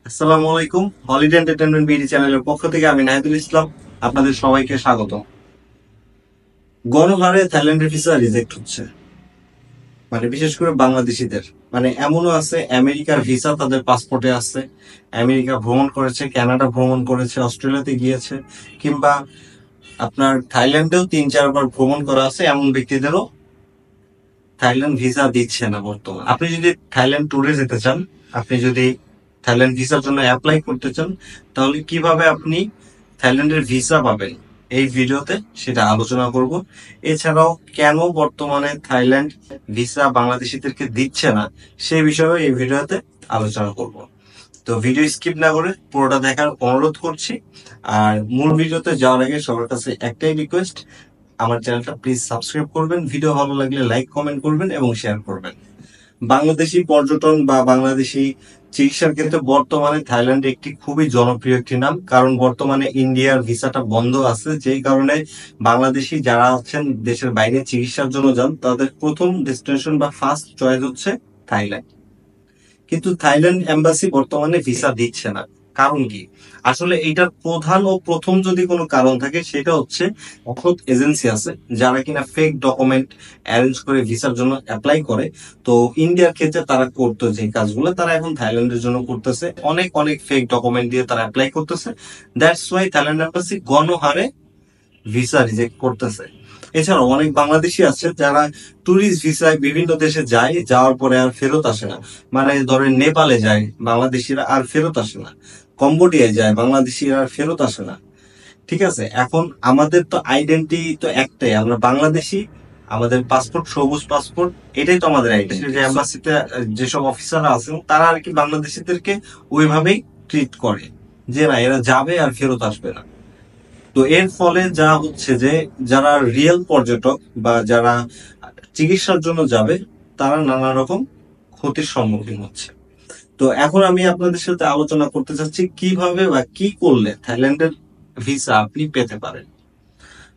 আসসালামু আলাইকুম। Holiday entertainment BD চ্যানেলের পক্ষ থেকে আমি নাহিদুল ইসলাম আপনাদের সবাইকে স্বাগত। গণহারে থাইল্যান্ডের ভিসা রিজেক্ট হচ্ছে, মানে বিশেষ করে বাংলাদেশিদের। মানে এমনও আছে আমেরিকার ভিসা তাদের পাসপোর্টে আছে, আমেরিকা ভ্রমণ করেছে, কানাডা ভ্রমণ করেছে, অস্ট্রেলিয়াতে গিয়েছে, কিংবা আপনার থাইল্যান্ডেও 3-4 বার ভ্রমণ করা আছে, এমন ব্যক্তিদেরও থাইল্যান্ড ভিসা দিচ্ছে না বর্তমানে। আপনি যদি থাইল্যান্ড ট্যুরে যেতে চান, আপনি যদি থাইল্যান্ড ভিসার জন্য অ্যাপ্লাই করতে চান, তাহলে কিভাবে আপনি থাইল্যান্ডের ভিসা পাবেন এই ভিডিওতে সেটা আলোচনা করব। এছাড়াও কেন বর্তমানে থাইল্যান্ড ভিসা বাংলাদেশিদেরকে দিচ্ছে না সেই বিষয়েও এই ভিডিওতে আলোচনা করব। তো ভিডিও স্কিপ না করে পুরোটা দেখার অনুরোধ করছি। আর মূল ভিডিওতে যাওয়ার আগে সবার কাছে একটাই রিকোয়েস্ট, আমার চ্যানেলটা প্লিজ সাবস্ক্রাইব করবেন, ভিডিও ভালো লাগলে লাইক কমেন্ট করবেন এবং শেয়ার করবেন। বাংলাদেশি পর্যটন বা বাংলাদেশি চিকিৎসার ক্ষেত্রে বর্তমানে থাইল্যান্ড একটি খুবই জনপ্রিয় একটি নাম, কারণ বর্তমানে ইন্ডিয়ার ভিসাটা বন্ধ আছে, যেই কারণে বাংলাদেশি যারা আছেন দেশের বাইরে চিকিৎসার জন্য যান, তাদের প্রথম ডেস্টিনেশন বা ফার্স্ট চয়েস হচ্ছে থাইল্যান্ড। কিন্তু থাইল্যান্ড এম্বাসি বর্তমানে ভিসা দিচ্ছে না। কারণ কি? আসলে এইটার প্রধান ও প্রথম যদি কোনো কারণ থাকে সেটা হচ্ছে অসৎ এজেন্সি আছে যারা কিনা ফেক ডকুমেন্ট অ্যারেঞ্জ করে ভিসার জন্য অ্যাপ্লাই করে। তো ইন্ডিয়ার ক্ষেত্রে তারা করতো যে কাজগুলো, তারা এখন থাইল্যান্ডের জন্য করতেছে, অনেক অনেক ফেক ডকুমেন্ট দিয়ে তারা অ্যাপ্লাই করতেছে। দ্যাটস ওয়াই থাইল্যান্ড এম্বাসি গণহারে ভিসা রিজেক্ট করতেছে। এছাড়াও অনেক বাংলাদেশি আছে যারা ট্যুরিস্ট ভিসায় বিভিন্ন দেশে যায়, যাওয়ার পরে আর ফেরত আসে না। মানে ধরেন নেপালে যায় বাংলাদেশিরা, আর ফেরত আসে না। কম্বোডিয়ায় যায় বাংলাদেশিরা, আর ফেরত আসে না। ঠিক আছে, এখন আমাদের তো আইডেন্টি তো একটাই, আমরা বাংলাদেশি। আমাদের পাসপোর্ট সবুজ পাসপোর্ট, এটাই তো আমাদের আইডেন্টি। যে এম্বাসিতে যেসব অফিসাররা আছেন তারা আর কি বাংলাদেশিদেরকে ওইভাবেই ট্রিট করে, যে না এরা যাবে আর ফেরত আসবে না। তো এর ফলে যা হচ্ছে যে যারা রিয়েল পর্যটক বা যারা চিকিৎসার জন্য যাবে, তারা নানা রকম ক্ষতির সম্মুখীন হচ্ছে। তো এখন আমি আপনাদের সাথে আলোচনা করতে চাচ্ছি কিভাবে বা কি করলে থাইল্যান্ডের ভিসা আপনি পেতে পারেন।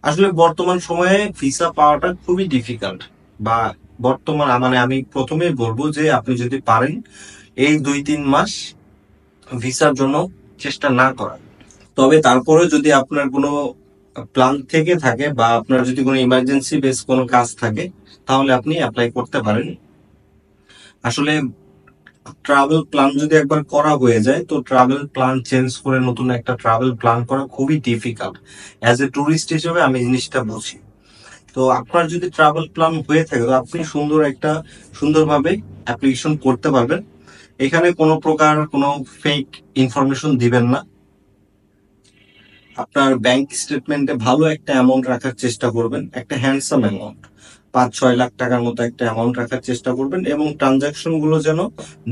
আসলে বর্তমান সময়ে ভিসা পাওয়াটা খুবই ডিফিকাল্ট। বা বর্তমান মানে আমি প্রথমেই বলবো যে আপনি যদি পারেন এই 2-3 মাস ভিসার জন্য চেষ্টা না করা। তবে তারপরে যদি আপনার কোনো প্ল্যান থেকে থাকে বা আপনার যদি কোনো ইমার্জেন্সি বেস কোনো কাজ থাকে, তাহলে আপনি অ্যাপ্লাই করতে পারেন। আসলে ট্রাভেল প্ল্যান যদি একবার করা হয়ে যায়, তো ট্রাভেল প্ল্যান চেঞ্জ করে নতুন একটা ট্রাভেল প্ল্যান করা খুবই ডিফিকাল্ট। অ্যাজ এ ট্যুরিস্ট হিসেবে আমি জিনিসটা বুঝি। তো আপনার যদি ট্রাভেল প্ল্যান হয়ে থাকে, তো আপনি সুন্দরভাবে অ্যাপ্লিকেশন করতে পারবেন। এখানে কোনো প্রকার কোনো ফেক ইনফরমেশন দিবেন না। আপনার ব্যাংক স্টেটমেন্টে ভালো একটা অ্যামাউন্ট রাখার চেষ্টা করবেন, একটা হ্যান্ডসাম অ্যামাউন্ট, 5-6 লাখ টাকার মতো একটা অ্যামাউন্ট রাখার চেষ্টা করবেন। এবং ট্রানজাকশন গুলো যেন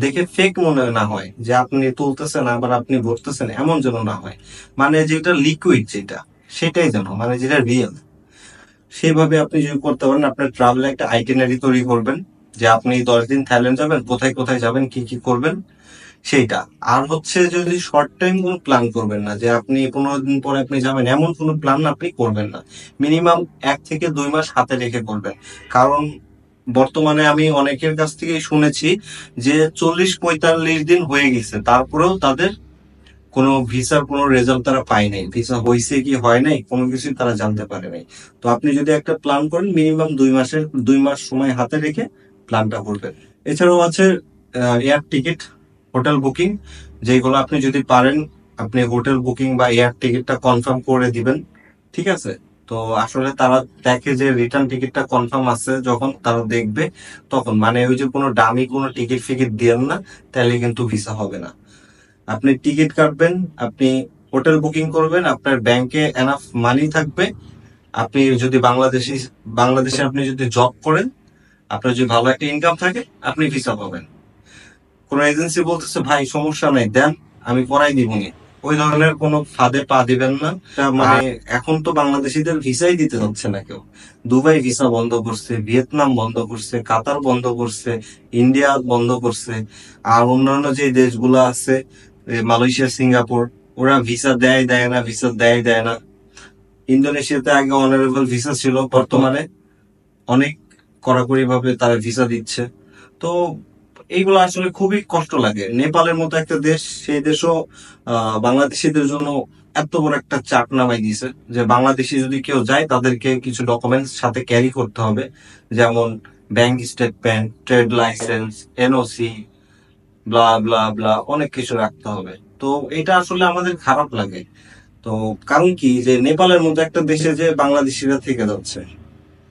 দেখে ফেক মনে না হয়, যে আপনি তুলতেছেন আবার আপনি ভরতেছেন, এমন যেন না হয়। মানে যেটা লিকুইড, যেটা সেটাই যেন, মানে যেটা রিয়েল, সেইভাবে আপনি যদি করতে পারেন। আপনার ট্রাভেল একটা আইটিনারি তৈরি করবেন, যে আপনি 10 দিন থাইল্যান্ড যাবেন, কোথায় কোথায় যাবেন, কি কি করবেন সেইটা। আর হচ্ছে যদি শর্ট টাইম কোনো প্ল্যান করবেন না, যে আপনি 15 দিন পরে আপনি যাবেন, এমন কোনো প্ল্যান আপনি করবেন না। মিনিমাম 1 থেকে 2 মাস হাতে রেখে করবেন। কারণ বর্তমানে আমি অনেকের কাছ থেকেই শুনেছি যে 40-45 দিন হয়ে গেছে, তারপরেও তাদের কোনো ভিসার কোনো রেজাল্ট তারা পায় নাই, ভিসা হয়েছে কি হয় নাই কোনো কিছুই তারা জানতে পারে নাই। তো আপনি যদি একটা প্ল্যান করেন, মিনিমাম 2 মাস সময় হাতে রেখে প্ল্যানটা করবেন। এছাড়াও আছে এয়ার টিকিট, হোটেল বুকিং, যেগুলো আপনি যদি পারেন আপনি হোটেল বুকিং বা এয়ার টিকিটটা কনফার্ম করে দিবেন। ঠিক আছে। তো আসলে তারা দেখে যে রিটার্ন টিকিটটা কনফার্ম আছে, যখন তারা দেখবে তখন, মানে ওই যে কোনো দামি কোনো টিকিট ফিকিট দিয়েন না, তাহলে কিন্তু ভিসা হবে না। আপনি টিকিট কাটবেন, আপনি হোটেল বুকিং করবেন, আপনার ব্যাংকে এনাফ মানি থাকবে। আপনি যদি বাংলাদেশে আপনি যদি জব করেন, আপনার যদি ভালো একটা ইনকাম থাকে, আপনি ভিসা পাবেন। কোন এজেন্সি বলতেছে ভাই সমস্যা নাই দেন, আমি করাই দিবনি, ওই ধরনের কোনো ফাঁদে পা দিবেন না। মানে এখন তো বাংলাদেশিদের ভিসাই দিতে যাচ্ছে না কেউ। দুবাই ভিসা বন্ধ করছে, ভিয়েতনাম বন্ধ করছে, কাতার বন্ধ করছে, ইন্ডিয়া বন্ধ করছে। আর অন্যান্য যে দেশগুলো আছে, মালয়েশিয়া, সিঙ্গাপুর, ওরা ভিসা দেয় দেয় না, ভিসা দেয় দেয় না। ইন্দোনেশিয়াতে আগে অনারেবল ভিসা ছিল, বর্তমানে অনেক কড়াকড়ি ভাবে তারা ভিসা দিচ্ছে। তো এইগুলো আসলে খুবই কষ্ট লাগে। নেপালের মতো একটা দেশ, সেই দেশও বাংলাদেশিদের জন্য এত বড় একটা চাপ নামাই দিয়েছে যে বাংলাদেশি যদি কেউ যায় তাদেরকে কিছু ডকুমেন্টস সাথে ক্যারি করতে হবে, যেমন bank statement, trade licence, NOC, blah blah blah, অনেক কিছু রাখতে হবে। তো এটা আসলে আমাদের খারাপ লাগে। তো কারণ কি, যে নেপালের মতো একটা দেশে যে বাংলাদেশিরা থেকে যাচ্ছে,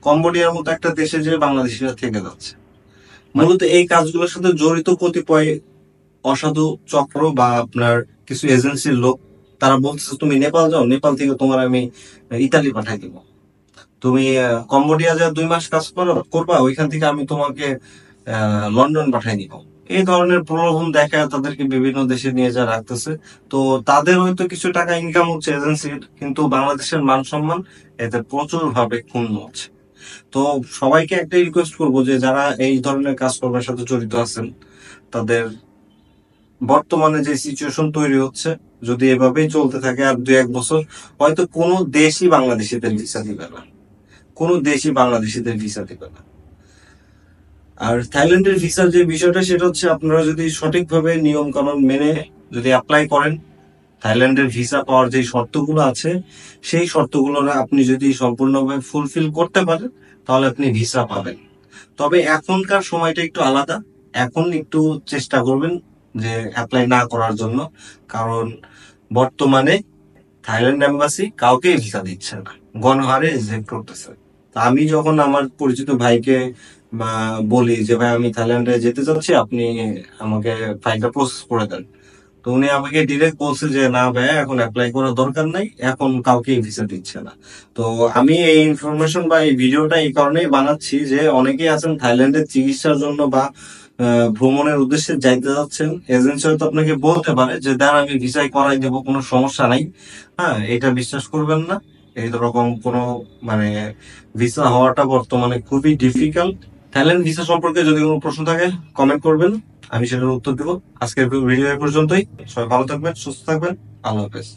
কম্বোডিয়ার মতো একটা দেশে যে বাংলাদেশিরা থেকে যাচ্ছে, মূলত এই কাজগুলোর সাথে জড়িত কতিপয় অসাধু চক্র বা আপনার কিছু এজেন্সির লোক, তারা বলছে তুমি নেপাল যাও, নেপাল থেকে তোমার আমি ইতালি পাঠাই দিব। তুমি কম্বোডিয়া যা 2 মাস কাজ করবা, ওইখান থেকে আমি তোমাকে লন্ডন পাঠাই দিব। এই ধরনের প্রলোভন দেখায় তাদেরকে বিভিন্ন দেশে নিয়ে যা রাখতেছে। তো তাদের হয়তো কিছু টাকা ইনকাম হচ্ছে এজেন্সির, কিন্তু বাংলাদেশের মান সম্মান এতে প্রচুর ভাবে ক্ষুণ্ণ হচ্ছে। তো সবাইকে একটা রিকোয়েস্ট করবো যে যারা এই ধরনের কাজকর্মের সাথে জড়িত আছেন, তাদের বর্তমানে যে সিচুয়েশন তৈরি হচ্ছে, যদি এভাবেই চলতে থাকে আর 2-1 বছর, হয়তো কোনো দেশই বাংলাদেশিদের ভিসা দিবে না, কোনো দেশই বাংলাদেশিদের ভিসা দিবে না। আর থাইল্যান্ডের ভিসার যে বিষয়টা, সেটা হচ্ছে আপনারা যদি সঠিকভাবে নিয়ম কানুন মেনে যদি অ্যাপ্লাই করেন, থাইল্যান্ডের ভিসা পাওয়ার যে শর্তগুলো আছে, সেই শর্তগুলো আপনি যদি সম্পূর্ণভাবে ফুলফিল করতে পারেন, তাহলে আপনি ভিসা পাবেন। তবে এখনকার সময়টা একটু আলাদা। এখন একটু চেষ্টা করবেন যে অ্যাপ্লাই না করার জন্য, কারণ বর্তমানে থাইল্যান্ড এম্বাসি কাউকেই ভিসা দিচ্ছে না, গণহারে রিজেক্ট করতেছে। তা আমি যখন আমার পরিচিত ভাইকে বা বলি যে ভাই আমি থাইল্যান্ডে যেতে চাচ্ছি, আপনি আমাকে ফাইলটা প্রসেস করে দেন, তো উনি আমাকে ডিরেক্ট বলছে যে না ভাই, এখন অ্যাপ্লাই করার দরকার নাই, এখন কাউকেই ভিসা দিচ্ছে না। তো আমি এই ইনফরমেশন বা এই ভিডিওটা এই কারণেই বানাচ্ছি যে অনেকেই আছেন থাইল্যান্ডের চিকিৎসার জন্য বা ভ্রমণের উদ্দেশ্যে যাইতে যাচ্ছেন, এজেন্সি হয়তো আপনাকে বলতে পারে যে দাঁড়া আমি ভিসাই করাই দেবো, কোনো সমস্যা নাই। হ্যাঁ, এটা বিশ্বাস করবেন না। এই রকম কোনো মানে ভিসা হওয়াটা বর্তমানে খুবই ডিফিকাল্ট। থাইল্যান্ড ভিসা সম্পর্কে যদি কোনো প্রশ্ন থাকে কমেন্ট করবেন, আমি সেটার উত্তর দেবো। আজকের ভিডিও এ পর্যন্তই। সবাই ভালো থাকবেন, সুস্থ থাকবেন। আল্লাহ হাফেজ।